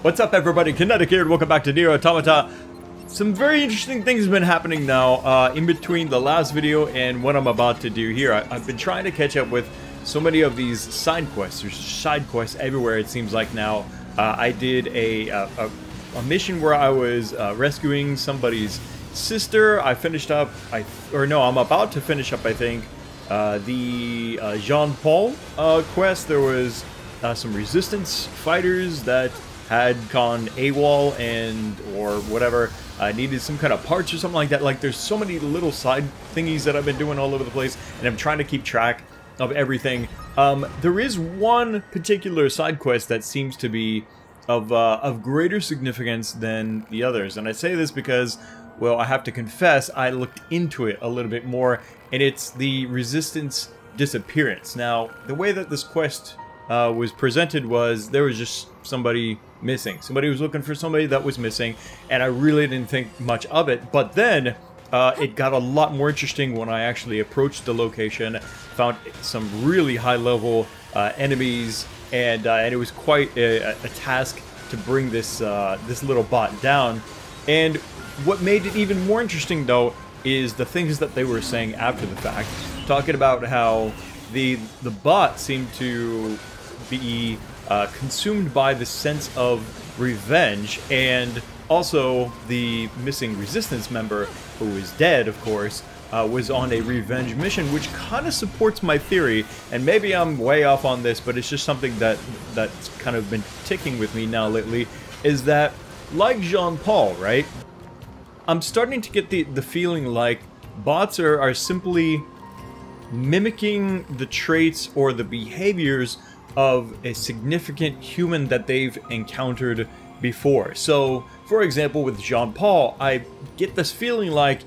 What's up, everybody? Kinetic here, and welcome back to NieR Automata. Some very interesting things have been happening now in between the last video and what I'm about to do here. I've been trying to catch up with so many of these side quests. There's side quests everywhere, it seems like now. I did a mission where I was rescuing somebody's sister. I finished up, I'm about to finish up, I think, the Jean-Paul quest. There was some resistance fighters that had gone AWOL or whatever, needed some kind of parts or something like that. Like, there's so many little side thingies that I've been doing all over the place, and I'm trying to keep track of everything. There is one particular side quest that seems to be of greater significance than the others, and I say this because, well, I have to confess, I looked into it a little bit more, and it's the Resistance Disappearance. Now, the way that this quest was presented was there was just somebody missing. Somebody was looking for somebody that was missing, and I really didn't think much of it. But then it got a lot more interesting when I actually approached the location, found some really high-level enemies, and it was quite a task to bring this this little bot down. And what made it even more interesting, though, is the things that they were saying after the fact, talking about how the bot seemed to be consumed by the sense of revenge, and also the missing resistance member, who is dead, of course, was on a revenge mission, which kind of supports my theory. And maybe I'm way off on this, but it's just something that's kind of been ticking with me now lately, is that, like Jean-Paul, right? I'm starting to get the feeling like bots are simply mimicking the traits or the behaviors of a significant human that they've encountered before. So, for example, with Jean-Paul, I get this feeling like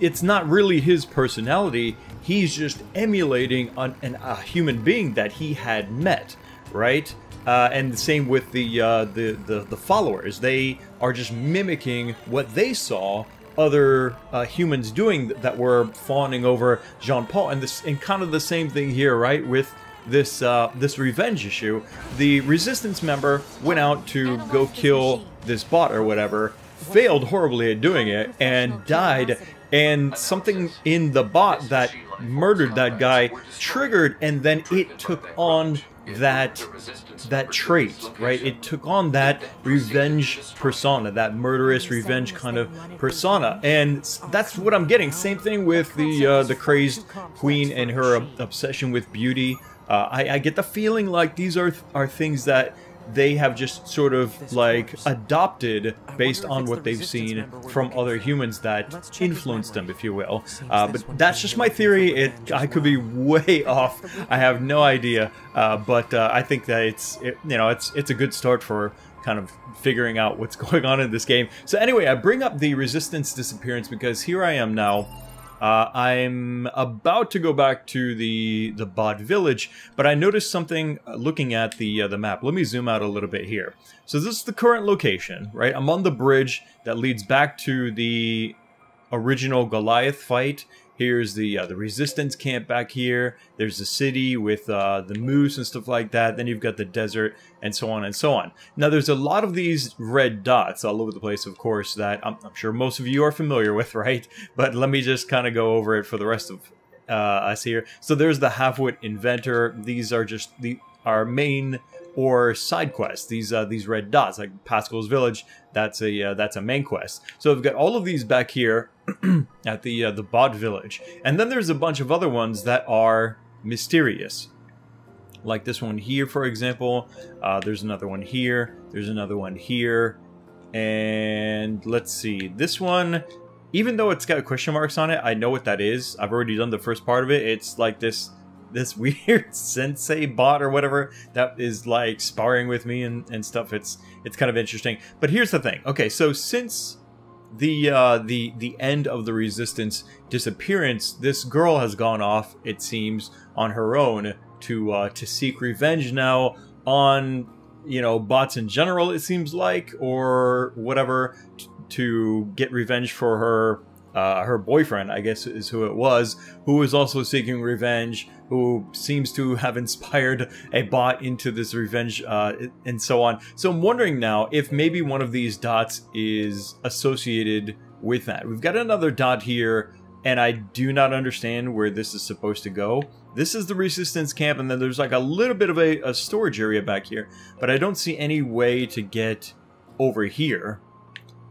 it's not really his personality, he's just emulating a human being that he had met, right? And the same with the followers. They are just mimicking what they saw other humans doing that were fawning over Jean-Paul, and kind of the same thing here, right? With this this revenge issue, the resistance member went out to go kill this bot or whatever, failed horribly at doing it, and died. And something in the bot that murdered that guy triggered, and then it took on that trait, right? It took on that revenge persona, that murderous revenge kind of persona, and that's what I'm getting. Same thing with the crazed queen and her obsession with beauty. I get the feeling like these are things that they have just sort of like adopted based on what they've seen from other humans that influenced them, if you will. But that's just my theory. I could be way off. I have no idea. But I think that it's a good start for kind of figuring out what's going on in this game. So anyway, I bring up the Resistance Disappearance because here I am now. I'm about to go back to the bot village, but I noticed something looking at the map. Let me zoom out a little bit here. So this is the current location, right? I'm on the bridge that leads back to the original Goliath fight. Here's the resistance camp back here. There's the city with the moose and stuff like that. Then you've got the desert and so on and so on. Now there's a lot of these red dots all over the place, of course, that I'm sure most of you are familiar with, right? But let me just kind of go over it for the rest of us here. So there's the Half-Wit Inventor. These are just our main or side quests. These red dots, like Pascal's Village, that's a main quest. So I've got all of these back here at the bot village, and then there's a bunch of other ones that are mysterious, like this one here, for example. There's another one here. There's another one here, and let's see, this one, even though it's got question marks on it, I know what that is. I've already done the first part of it. It's like this weird sensei bot or whatever that is like sparring with me and stuff. It's kind of interesting. But here's the thing. Okay, so since the end of the Resistance Disappearance, this girl has gone off, it seems, on her own to seek revenge now on, you know, bots in general, it seems like, or whatever, to get revenge for her her boyfriend, I guess is who it was, who was also seeking revenge, who seems to have inspired a bot into this revenge, and so on. So I'm wondering now if maybe one of these dots is associated with that. We've got another dot here, and I do not understand where this is supposed to go. This is the resistance camp, and then there's like a little bit of a storage area back here, but I don't see any way to get over here.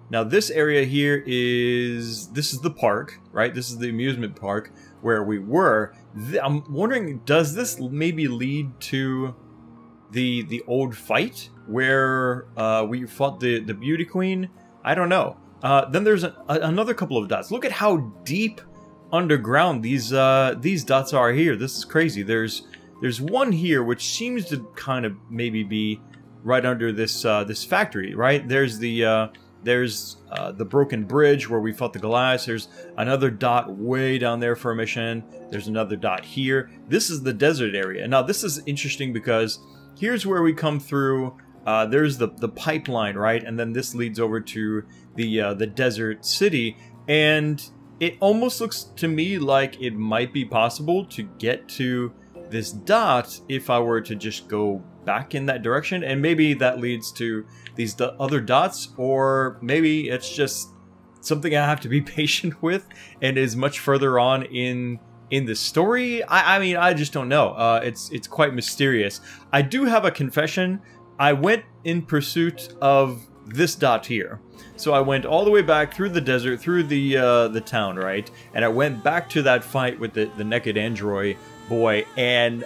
Now this area here is the park, right? This is the amusement park where we were. I'm wondering, does this maybe lead to the old fight where we fought the beauty queen? I don't know. Then there's another couple of dots. Look at how deep underground these dots are here. This is crazy. There's one here which seems to kind of maybe be right under this this factory, right? There's the broken bridge where we fought the Goliaths. There's another dot way down there for a mission. There's another dot here. This is the desert area. Now this is interesting because here's where we come through. There's the pipeline, right? And then this leads over to the desert city. And it almost looks to me like it might be possible to get to this dot if I were to just go back in that direction, and maybe that leads to these other dots, or maybe it's just something I have to be patient with and is much further on in the story. I mean, I just don't know. It's quite mysterious. I do have a confession. I went in pursuit of this dot here. So I went all the way back through the desert, through the town, right? And I went back to that fight with the naked android boy, and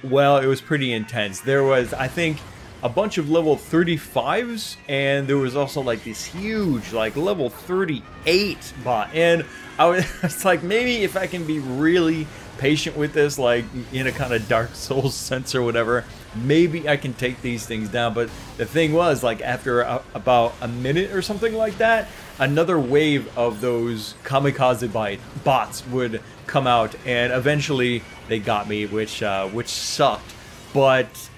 well, it was pretty intense. There was, I think, a bunch of level 35s, and there was also like this huge, like level 38 bot. And I was like, maybe if I can be really patient with this, like in a kind of Dark Souls sense or whatever, maybe I can take these things down. But the thing was, like after about a minute or something like that, another wave of those kamikaze bots would come out, and eventually they got me, which sucked. But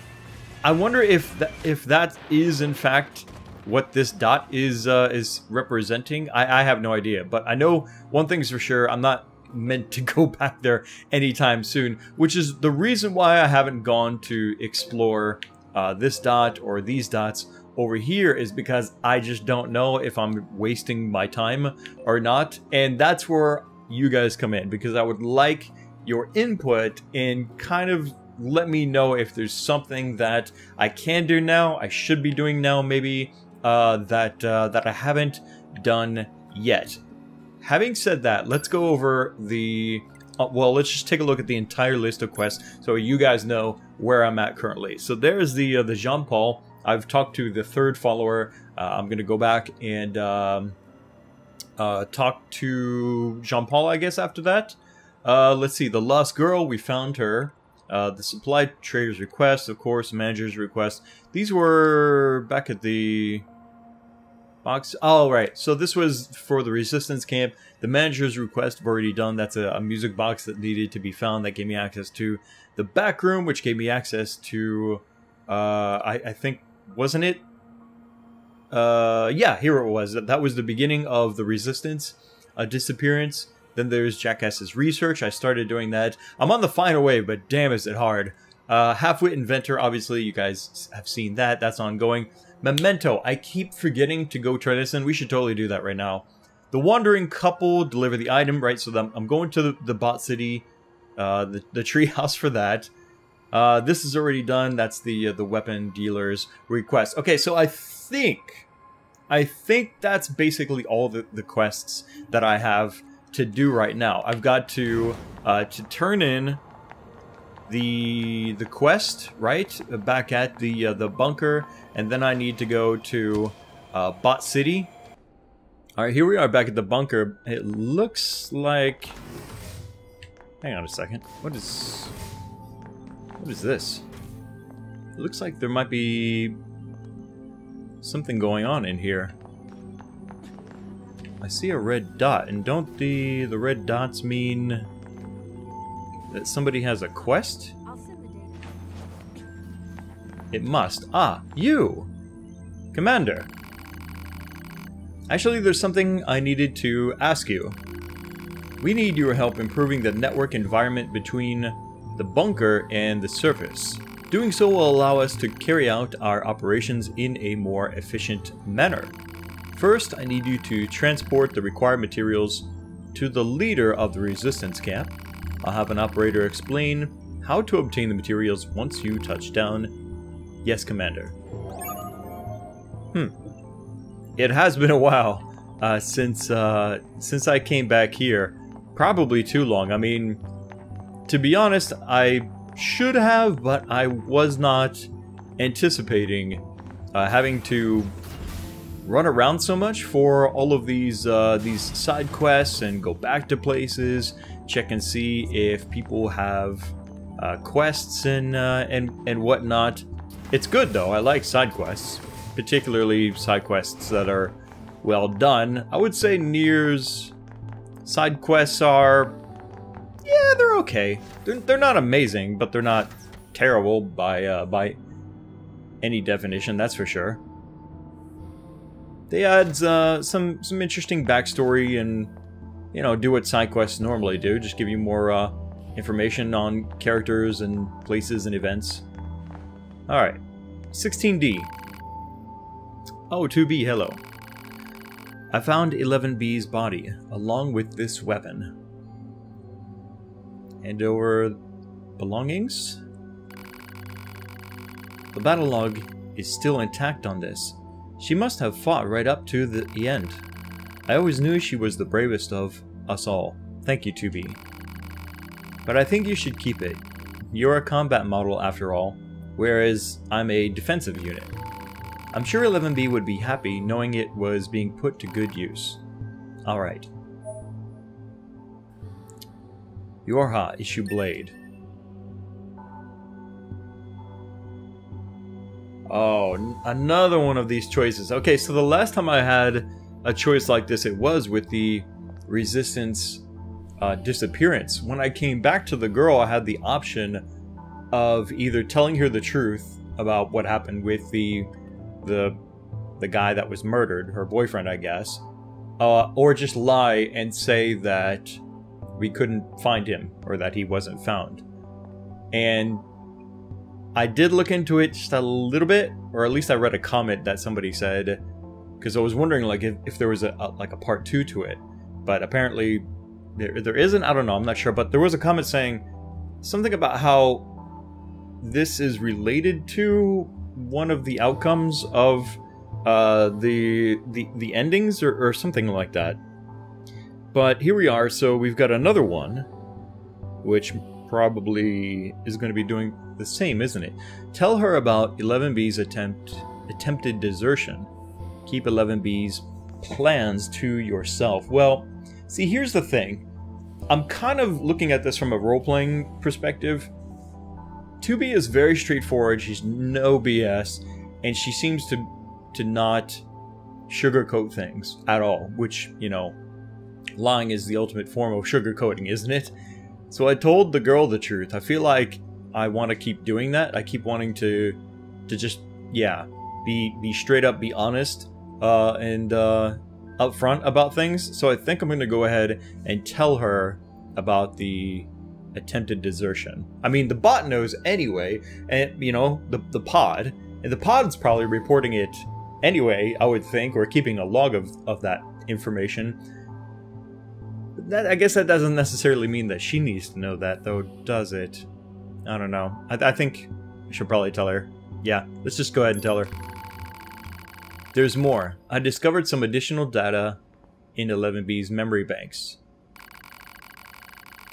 I wonder if that is in fact what this dot is representing. I have no idea, but I know one thing's for sure: I'm not meant to go back there anytime soon, which is the reason why I haven't gone to explore this dot or these dots over here, is because I just don't know if I'm wasting my time or not. And that's where you guys come in, because I would like your input and kind of let me know if there's something that I can do now, I should be doing now maybe, that I haven't done yet. Having said that, let's go over the... well, let's just take a look at the entire list of quests so you guys know where I'm at currently. So there's the Jean-Paul. I've talked to the third follower. I'm going to go back and talk to Jean-Paul, I guess, after that. Let's see, the lost girl, we found her. The supply trader's request, of course, manager's request. These were back at the box. Oh, right. So this was for the resistance camp. The manager's request I've already done. That's a music box that needed to be found. That gave me access to the back room, which gave me access to, I think, wasn't it? Yeah, here it was. That was the beginning of the resistance disappearance. Then there's Jackass's research. I started doing that. I'm on the final wave, but damn is it hard. Halfwit Inventor, obviously, you guys have seen that. That's ongoing. Memento, I keep forgetting to go try this, and we should totally do that right now. The Wandering Couple, deliver the item, right? So I'm going to the bot city, the treehouse for that. This is already done. That's the weapon dealer's request. Okay, so I think that's basically all the quests that I have to do right now. I've got to turn in the quest, right, back at the bunker, and then I need to go to Bot City. All right, here we are back at the bunker. It looks like, hang on a second, what is this? It looks like there might be something going on in here. I see a red dot, and don't the red dots mean that somebody has a quest? It must. Ah, you! Commander! Actually, there's something I needed to ask you. We need your help improving the network environment between the bunker and the surface. Doing so will allow us to carry out our operations in a more efficient manner. First, I need you to transport the required materials to the leader of the resistance camp. I'll have an operator explain how to obtain the materials once you touch down. Yes, Commander. It has been a while since I came back here. Probably too long. I mean, to be honest, I should have, but I was not anticipating having to run around so much for all of these side quests and go back to places, check and see if people have quests and whatnot. It's good though. I like side quests, particularly side quests that are well done. I would say NieR's side quests are, yeah, they're okay. They're not amazing, but they're not terrible by any definition, that's for sure. They add some interesting backstory and, you know, do what side quests normally do. Just give you more information on characters and places and events. Alright. 16D. Oh, 2B, hello. I found 11B's body, along with this weapon. Hand over belongings? The battle log is still intact on this. She must have fought right up to the end. I always knew she was the bravest of us all. Thank you, 2B. But I think you should keep it. You're a combat model after all, whereas I'm a defensive unit. I'm sure 11B would be happy knowing it was being put to good use. Alright. Yorha, issue blade. Oh, another one of these choices. Okay, so the last time I had a choice like this, it was with the Resistance Disappearance. When I came back to the girl, I had the option of either telling her the truth about what happened with the guy that was murdered, her boyfriend, I guess, or just lie and say that we couldn't find him, or that he wasn't found. And I did look into it just a little bit, or at least I read a comment that somebody said, because I was wondering like if there was a part 2 to it, but apparently there isn't. I don't know, I'm not sure, but there was a comment saying something about how this is related to one of the outcomes of the endings or something like that. But here we are, so we've got another one, which probably is going to be doing the same, isn't it? Tell her about 11B's attempted desertion. Keep 11B's plans to yourself. Well, see, here's the thing. I'm kind of looking at this from a role-playing perspective. 2B is very straightforward. She's no BS, and she seems to not sugarcoat things at all, which, you know, lying is the ultimate form of sugarcoating, isn't it? So I told the girl the truth. I feel like I want to keep doing that. I keep wanting to just, yeah, be straight up, be honest, and upfront about things. So I think I'm going to go ahead and tell her about the attempted desertion. I mean, the bot knows anyway, and, you know, the pod, and the pod's probably reporting it anyway, I would think, or keeping a log of that information. That, I guess that doesn't necessarily mean that she needs to know that, though, does it? I don't know. I think I should probably tell her. Yeah, let's just go ahead and tell her. There's more. I discovered some additional data in 11B's memory banks.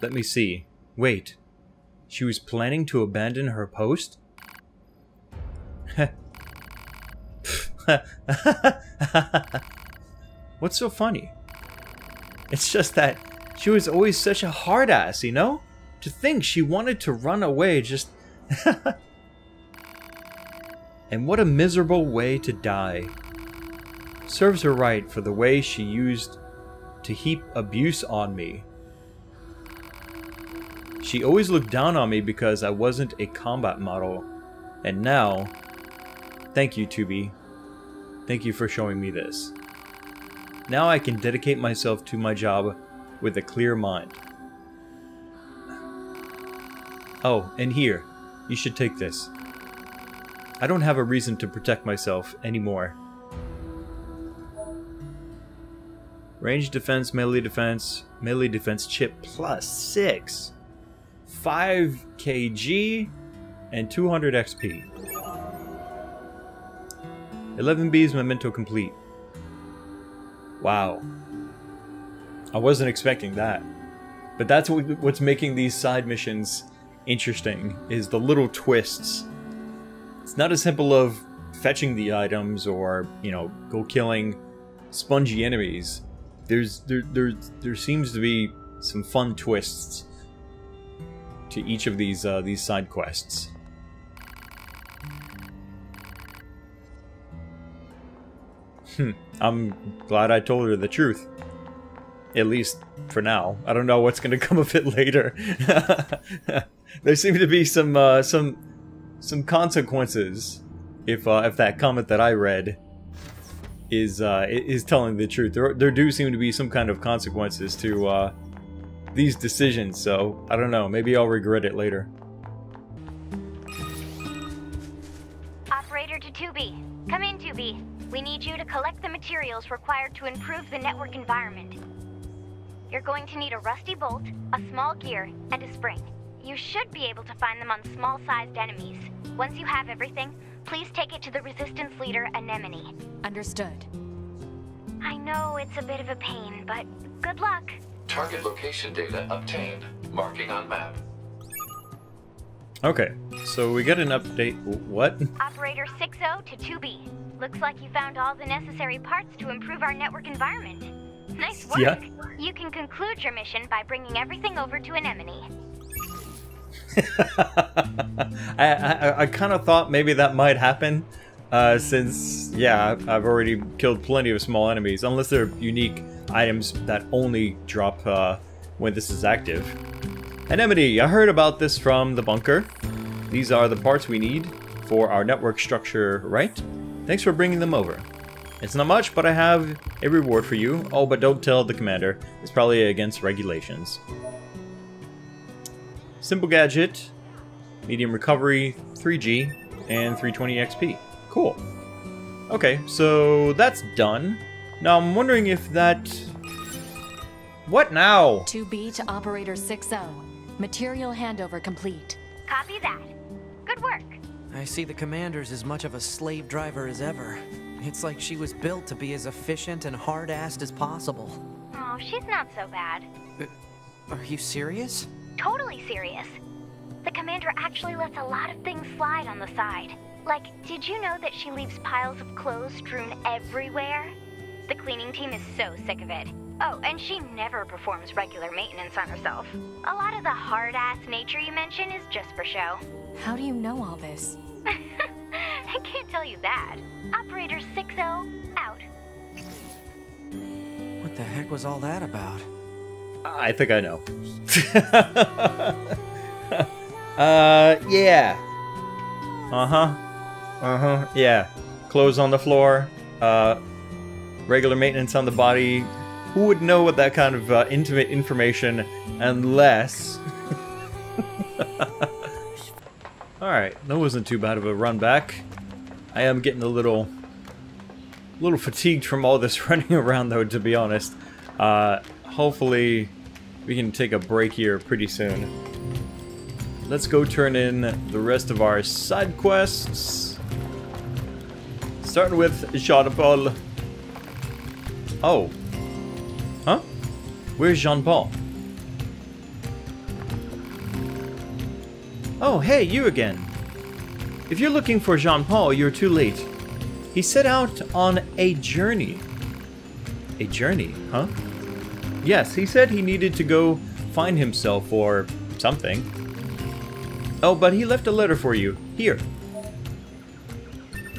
Let me see. Wait. She was planning to abandon her post? What's so funny? It's just that she was always such a hard ass, you know? To think she wanted to run away just... And what a miserable way to die. Serves her right for the way she used to heap abuse on me. She always looked down on me because I wasn't a combat model. And now... Thank you, 2B. Thank you for showing me this. Now I can dedicate myself to my job with a clear mind. Oh, and here, you should take this. I don't have a reason to protect myself anymore. Range defense, melee defense chip plus 6. 5 kg and 200 XP. 11 B's memento complete. Wow. I wasn't expecting that. But that's what's making these side missions interesting, is the little twists. It's not as simple of fetching the items or, you know, go killing spongy enemies. There seems to be some fun twists to each of these side quests. I'm glad I told her the truth. At least for now. I don't know what's going to come of it later. There seem to be some consequences if that comment that I read is telling the truth. There do seem to be some kind of consequences to these decisions, so I don't know. Maybe I'll regret it later. Operator to 2B. Come in, 2B. We need you to collect the materials required to improve the network environment. You're going to need a rusty bolt, a small gear, and a spring. You should be able to find them on small-sized enemies. Once you have everything, please take it to the Resistance leader, Anemone. Understood. I know it's a bit of a pain, but good luck. Target location data obtained. Marking on map. Okay, so we get an update. What? Operator 60 to 2B. Looks like you found all the necessary parts to improve our network environment. Nice work. Yeah. You can conclude your mission by bringing everything over to Anemone. I kind of thought maybe that might happen, since, yeah, I've already killed plenty of small enemies, unless they're unique items that only drop when this is active. Anemone, I heard about this from the bunker. These are the parts we need for our network structure, right? Thanks for bringing them over. It's not much, but I have a reward for you. Oh, but don't tell the commander. It's probably against regulations. Simple gadget, medium recovery, 3G, and 320 XP. Cool. Okay, so that's done. Now I'm wondering if that... What now? 2B to Operator 60. Material handover complete. Copy that. Good work. I see the commander's as much of a slave driver as ever. It's like she was built to be as efficient and hard-assed as possible. Oh, she's not so bad. Are you serious? Totally serious. The commander actually lets a lot of things slide on the side. Like, did you know that she leaves piles of clothes strewn everywhere? The cleaning team is so sick of it. Oh, and she never performs regular maintenance on herself. A lot of the hard-ass nature you mention is just for show. How do you know all this? I can't tell you that. Operator 60, out. What the heck was all that about? I think I know. Yeah. Yeah. Clothes on the floor. Regular maintenance on the body. Who would know what that kind of intimate information unless... Alright, that wasn't too bad of a run back. I am getting a little fatigued from all this running around though, to be honest. Hopefully we can take a break here pretty soon. Let's go turn in the rest of our side quests. Starting with Jean-Paul. Oh. Huh? Where's Jean-Paul? Oh, hey, you again. If you're looking for Jean-Paul, you're too late. He set out on a journey. A journey, huh? Yes, he said he needed to go find himself or something. Oh, but he left a letter for you. Here.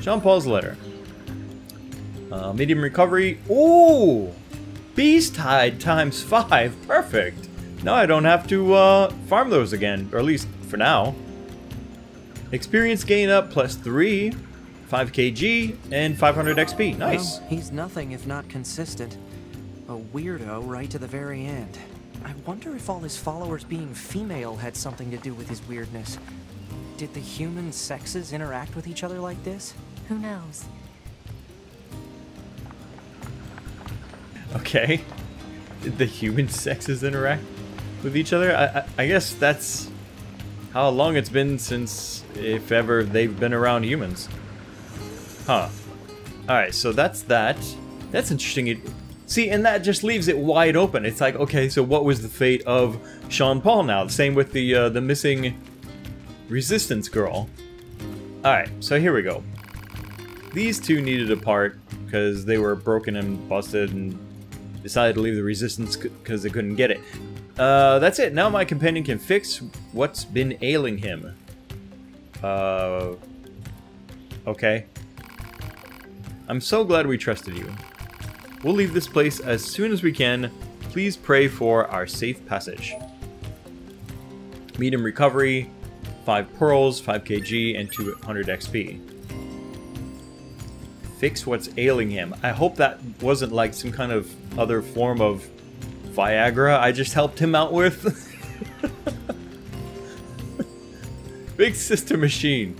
Jean-Paul's letter. Medium recovery. Ooh! Beast hide times 5. Perfect. Now I don't have to farm those again, or at least for now. Experience gain up +3, 5 kg, and 500 XP. Nice. Well, he's nothing if not consistent. A weirdo right to the very end. I wonder if all his followers being female had something to do with his weirdness. Did the human sexes interact with each other like this? Who knows? Okay. Did the human sexes interact with each other? I guess that's how long it's been since, if ever, they've been around humans. Huh. Alright, so that's that. That's interesting. See, and that just leaves it wide open. It's like, okay, so what was the fate of Sean Paul now? The same with the missing Resistance girl. Alright, so here we go. These two needed a part because they were broken and busted and decided to leave the Resistance because they couldn't get it. That's it. Now my companion can fix what's been ailing him. Okay. I'm so glad we trusted you. We'll leave this place as soon as we can. Please pray for our safe passage. Medium recovery, 5 pearls, 5 kg, and 200 XP. Fix what's ailing him. I hope that wasn't like some kind of other form of Viagra I just helped him out with. Big sister machine.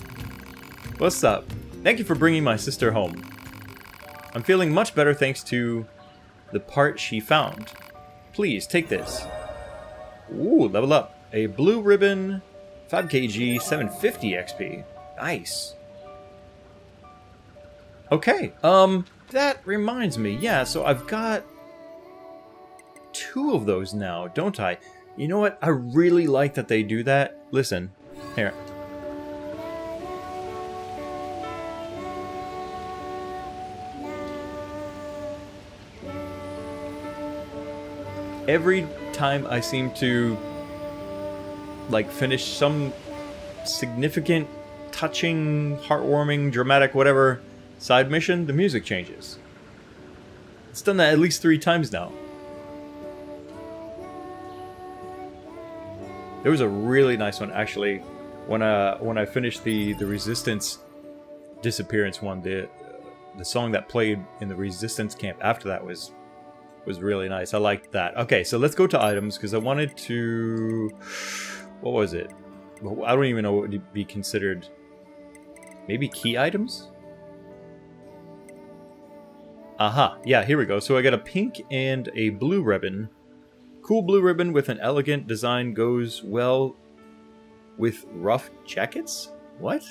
What's up? Thank you for bringing my sister home. I'm feeling much better thanks to the part she found. Please, take this. Ooh, level up. A blue ribbon, 5 kg, 750 XP. Nice. Okay, that reminds me. Yeah, so I've got 2 of those now, don't I? You know what? I really like that they do that. Listen, here. Every time I seem to like finish some significant, touching, heartwarming, dramatic, whatever side mission, the music changes. It's done that at least 3 times now. There was a really nice one actually when I finished the Resistance Disappearance one. The song that played in the Resistance camp after that was really nice. I liked that. Okay, so let's go to items because I wanted to... What was it? I don't even know what would be considered. Maybe key items? Aha, yeah, here we go. So I got a pink and a blue ribbon. Cool blue ribbon with an elegant design goes well with rough jackets? What?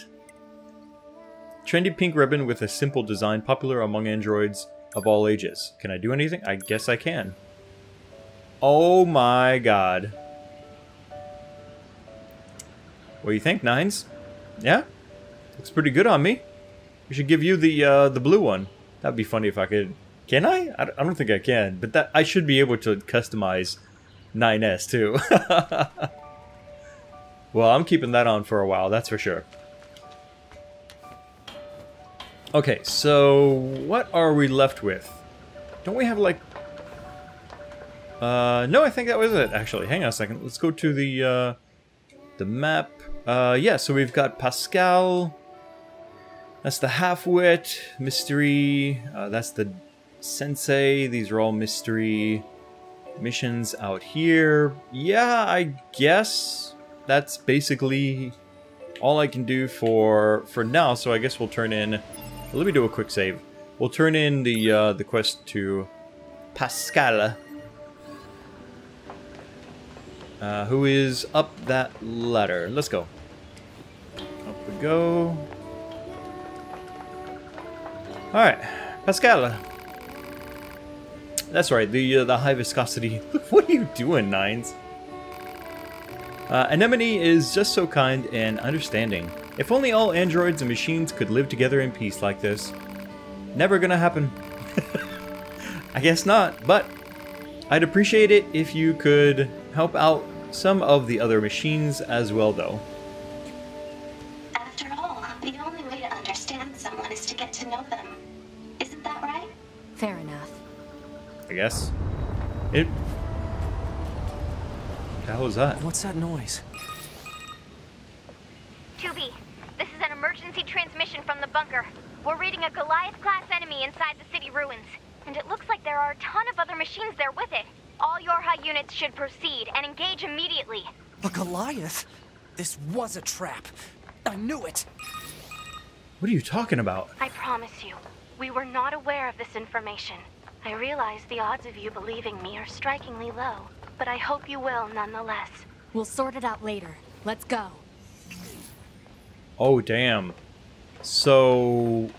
Trendy pink ribbon with a simple design popular among androids of all ages. Can I do anything? I guess I can. Oh my god. What do you think, Nines? Yeah? Looks pretty good on me. We should give you the blue one. That'd be funny if I could. Can I? I don't think I can, but that I should be able to customize 9S too. Well, I'm keeping that on for a while, that's for sure. Okay, so what are we left with? Don't we have like... no, I think that was it, actually. Hang on a second. Let's go to the map. Yeah, so we've got Pascal. That's the half-wit. Mystery. That's the sensei. These are all mystery missions out here. Yeah, I guess that's basically all I can do for now. So I guess we'll turn in... Let me do a quick save. We'll turn in the quest to Pascal, who is up that ladder. Let's go. Up we go. All right, Pascal. That's right. The high viscosity. What are you doing, Nines? Anemone is just so kind and understanding. If only all androids and machines could live together in peace like this. Never gonna happen. I guess not, but I'd appreciate it if you could help out some of the other machines as well, though. After all, the only way to understand someone is to get to know them. Isn't that right? Fair enough. I guess. It... What the hell is that? What's that noise? 2B, this is an emergency transmission from the bunker. We're reading a Goliath-class enemy inside the city ruins. And it looks like there are a ton of other machines there with it. All your high units should proceed and engage immediately. A Goliath? This was a trap. I knew it. What are you talking about? I promise you, we were not aware of this information. I realize the odds of you believing me are strikingly low, but I hope you will nonetheless. We'll sort it out later. Let's go. Oh, damn. So...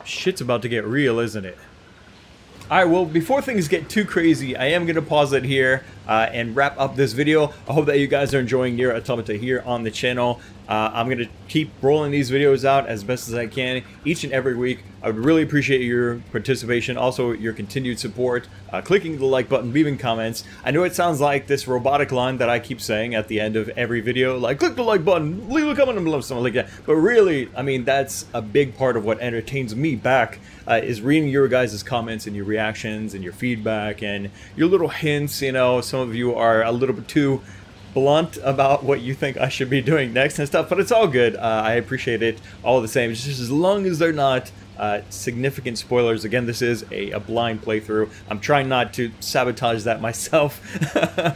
shit's about to get real, isn't it? Alright, well, before things get too crazy, I am going to pause it here and wrap up this video. I hope that you guys are enjoying NieR Automata here on the channel. I'm going to keep rolling these videos out as best as I can each and every week. I would really appreciate your participation, also your continued support, clicking the like button, leaving comments. I know it sounds like this robotic line that I keep saying at the end of every video, like, click the like button, leave a comment below, something like that. But really, I mean, that's a big part of what entertains me back, is reading your guys' comments and your reactions and your feedback and your little hints. You know, some of you are a little bit too blunt about what you think I should be doing next and stuff, but it's all good. I appreciate it all the same, just as long as they're not significant spoilers. Again, this is a blind playthrough. I'm trying not to sabotage that myself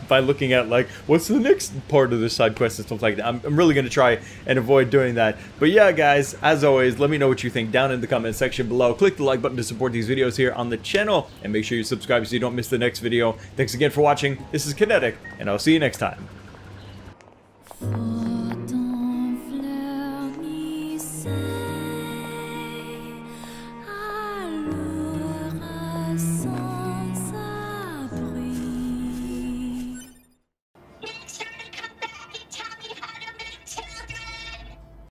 by looking at, like, what's the next part of the side quest and stuff like that. I'm really going to try and avoid doing that. But yeah, guys, as always, let me know what you think down in the comment section below. Click the like button to support these videos here on the channel, and make sure you subscribe so you don't miss the next video. Thanks again for watching. This is Kinetic, and I'll see you next time.